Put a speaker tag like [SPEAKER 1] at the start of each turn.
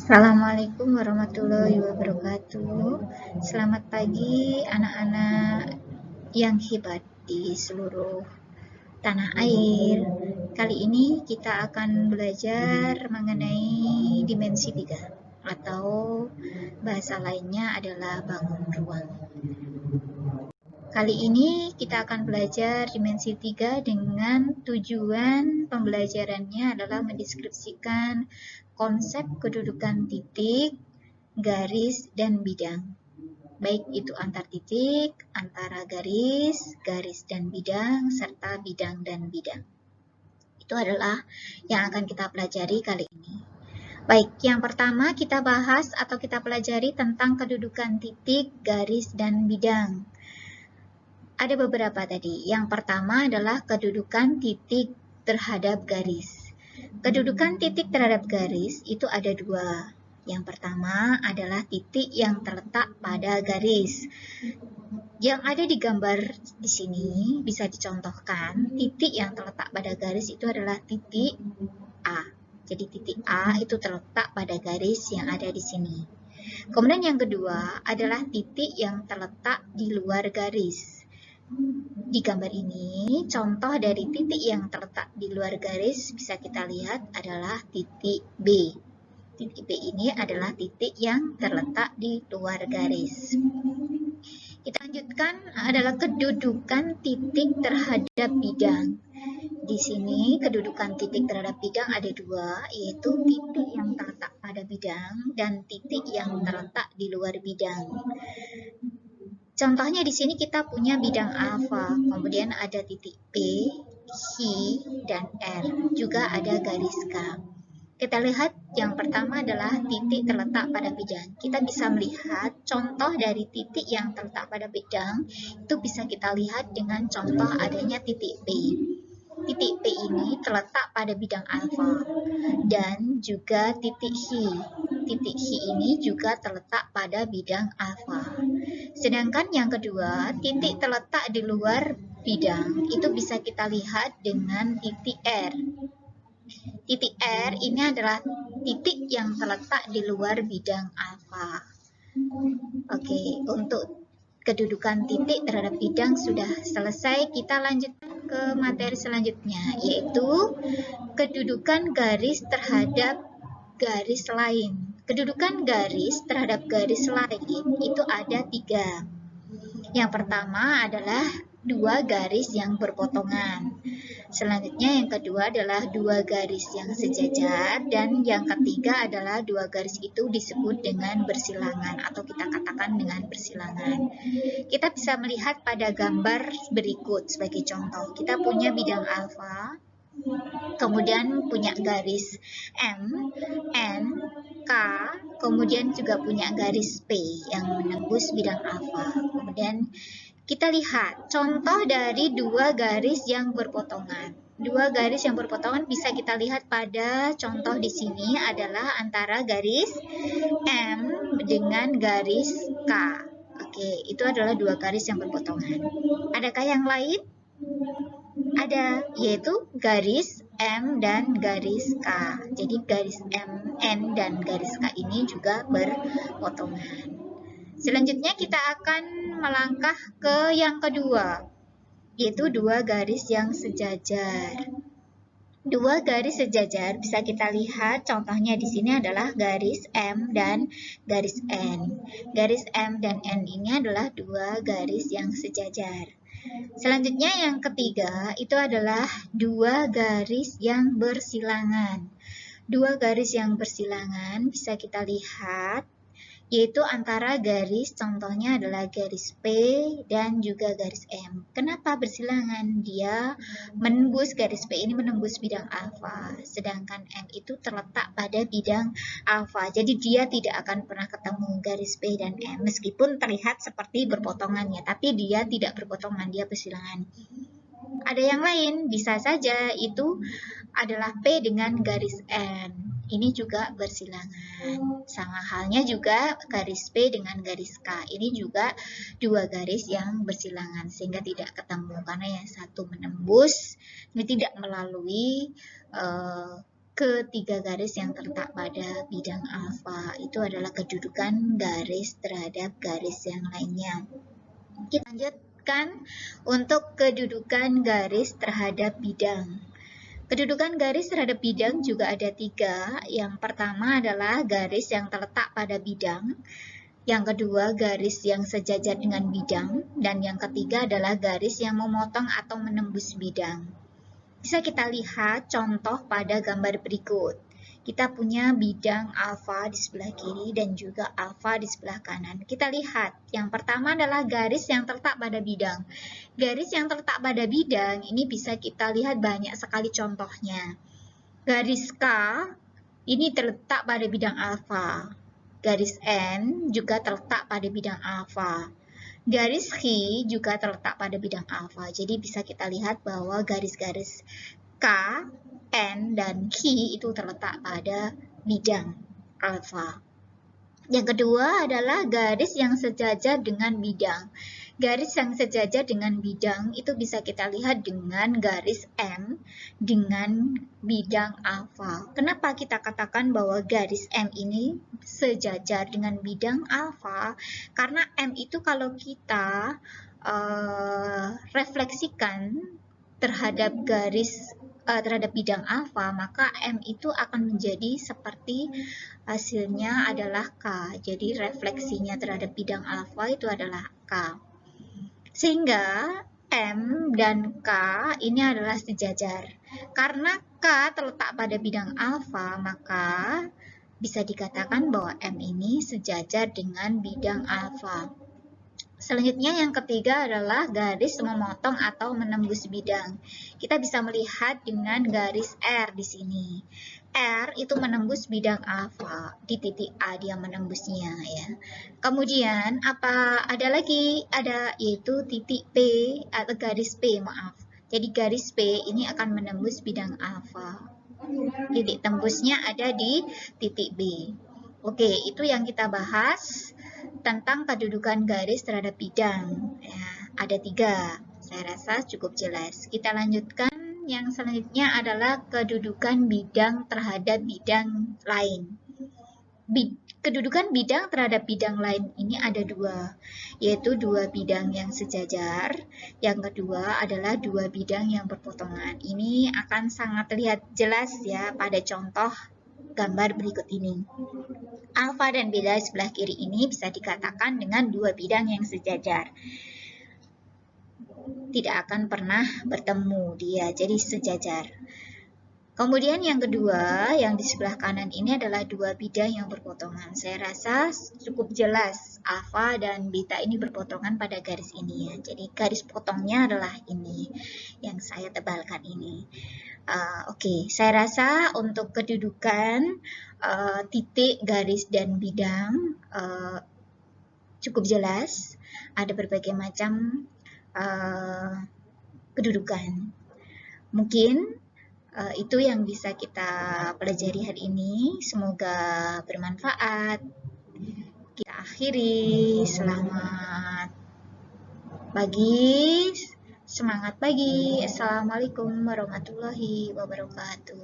[SPEAKER 1] Assalamualaikum warahmatullahi wabarakatuh. Selamat pagi anak-anak yang hebat di seluruh tanah air. Kali ini kita akan belajar mengenai dimensi 3 atau bahasa lainnya adalah bangun ruang. Kali ini kita akan belajar dimensi 3 dengan tujuan pembelajarannya adalah mendeskripsikan konsep kedudukan titik, garis, dan bidang. Baik itu antar titik, antara garis, garis dan bidang, serta bidang dan bidang. Itu adalah yang akan kita pelajari kali ini. Baik, yang pertama kita bahas atau kita pelajari tentang kedudukan titik, garis, dan bidang. Ada beberapa tadi. Yang pertama adalah kedudukan titik terhadap garis. Kedudukan titik terhadap garis itu ada dua. Yang pertama adalah titik yang terletak pada garis. Yang ada di gambar di sini bisa dicontohkan, titik yang terletak pada garis itu adalah titik A. Jadi titik A itu terletak pada garis yang ada di sini. Kemudian yang kedua adalah titik yang terletak di luar garis. Di gambar ini, contoh dari titik yang terletak di luar garis bisa kita lihat adalah titik B. Titik B ini adalah titik yang terletak di luar garis. Kita lanjutkan adalah kedudukan titik terhadap bidang. Di sini kedudukan titik terhadap bidang ada dua, yaitu titik yang terletak pada bidang dan titik yang terletak di luar bidang. Contohnya di sini kita punya bidang alfa, kemudian ada titik P, Q, dan R. Juga ada garis K. Kita lihat yang pertama adalah titik terletak pada bidang. Kita bisa melihat contoh dari titik yang terletak pada bidang, itu bisa kita lihat dengan contoh adanya titik P. Titik P ini terletak pada bidang alfa dan juga titik H. Titik H ini juga terletak pada bidang alfa. Sedangkan yang kedua, titik terletak di luar bidang itu bisa kita lihat dengan titik R. Titik R ini adalah titik yang terletak di luar bidang alfa. Oke, untuk kedudukan titik terhadap bidang sudah selesai. Kita lanjutkan ke materi selanjutnya, yaitu kedudukan garis terhadap garis lain. Kedudukan garis terhadap garis lain itu ada tiga. Yang pertama adalah dua garis yang berpotongan. Selanjutnya yang kedua adalah dua garis yang sejajar, dan yang ketiga adalah dua garis itu disebut dengan bersilangan atau kita katakan dengan bersilangan. Kita bisa melihat pada gambar berikut sebagai contoh. Kita punya bidang alfa, kemudian punya garis M, N, K, kemudian juga punya garis P yang menembus bidang alfa. Kemudian kita lihat contoh dari dua garis yang berpotongan. Dua garis yang berpotongan bisa kita lihat pada contoh di sini adalah antara garis M dengan garis K. Oke, itu adalah dua garis yang berpotongan. Adakah yang lain? Ada, yaitu garis M dan garis K. Jadi garis M, N, dan garis K ini juga berpotongan. Selanjutnya kita akan melangkah ke yang kedua, yaitu dua garis yang sejajar. Dua garis sejajar bisa kita lihat contohnya di sini adalah garis M dan garis N. Garis M dan N ini adalah dua garis yang sejajar. Selanjutnya yang ketiga itu adalah dua garis yang bersilangan. Dua garis yang bersilangan bisa kita lihat yaitu antara garis, contohnya adalah garis P dan juga garis M. Kenapa bersilangan? Dia menembus, garis P ini menembus bidang alfa, sedangkan M itu terletak pada bidang alfa. Jadi dia tidak akan pernah ketemu garis P dan M, meskipun terlihat seperti berpotongannya, tapi dia tidak berpotongan, dia bersilangan. Ada yang lain, bisa saja itu adalah P dengan garis N. Ini juga bersilangan. Sama halnya juga garis P dengan garis K. Ini juga dua garis yang bersilangan sehingga tidak ketemu karena yang satu menembus, ini tidak melalui ketiga garis yang terletak pada bidang alfa. Itu adalah kedudukan garis terhadap garis yang lainnya. Kita lanjutkan untuk kedudukan garis terhadap bidang. Kedudukan garis terhadap bidang juga ada 3. Yang pertama adalah garis yang terletak pada bidang. Yang kedua, garis yang sejajar dengan bidang. Dan yang ketiga adalah garis yang memotong atau menembus bidang. Bisa kita lihat contoh pada gambar berikut. Kita punya bidang alfa di sebelah kiri dan juga alfa di sebelah kanan. Kita lihat, yang pertama adalah garis yang terletak pada bidang. Garis yang terletak pada bidang ini bisa kita lihat banyak sekali contohnya. Garis K ini terletak pada bidang alfa. Garis N juga terletak pada bidang alfa. Garis H juga terletak pada bidang alfa. Jadi bisa kita lihat bahwa garis-garis K, N, dan Q itu terletak pada bidang alfa. Yang kedua adalah garis yang sejajar dengan bidang. Garis yang sejajar dengan bidang itu bisa kita lihat dengan garis M dengan bidang alfa. Kenapa kita katakan bahwa garis M ini sejajar dengan bidang alfa? Karena M itu kalau kita refleksikan terhadap terhadap bidang alfa, maka M itu akan menjadi seperti hasilnya adalah K. Jadi refleksinya terhadap bidang alfa itu adalah K. Sehingga M dan K ini adalah sejajar. Karena K terletak pada bidang alfa, maka bisa dikatakan bahwa M ini sejajar dengan bidang alfa. Selanjutnya yang ketiga adalah garis memotong atau menembus bidang. Kita bisa melihat dengan garis R di sini. R itu menembus bidang alfa, di titik A dia menembusnya ya. Kemudian ada lagi yaitu titik P atau garis P, maaf. Jadi garis P ini akan menembus bidang alfa. Titik tembusnya ada di titik B. Oke, itu yang kita bahas tentang kedudukan garis terhadap bidang. Ya, ada 3. Saya rasa cukup jelas. Kita lanjutkan. Yang selanjutnya adalah kedudukan bidang terhadap bidang lain. Kedudukan bidang terhadap bidang lain ini ada 2, yaitu 2 bidang yang sejajar. Yang kedua adalah 2 bidang yang berpotongan. Ini akan sangat terlihat jelas ya pada contoh gambar berikut ini. Alfa dan beta sebelah kiri ini bisa dikatakan dengan 2 bidang yang sejajar. Tidak akan pernah bertemu dia, jadi sejajar. Kemudian yang kedua, yang di sebelah kanan ini adalah 2 bidang yang berpotongan. Saya rasa cukup jelas alfa dan beta ini berpotongan pada garis ini ya. Jadi garis potongnya adalah ini yang saya tebalkan ini. Oke, saya rasa untuk kedudukan titik, garis, dan bidang cukup jelas. Ada berbagai macam kedudukan. Mungkin itu yang bisa kita pelajari hari ini. Semoga bermanfaat. Kita akhiri. Selamat pagi. Semangat pagi. Assalamualaikum warahmatullahi wabarakatuh.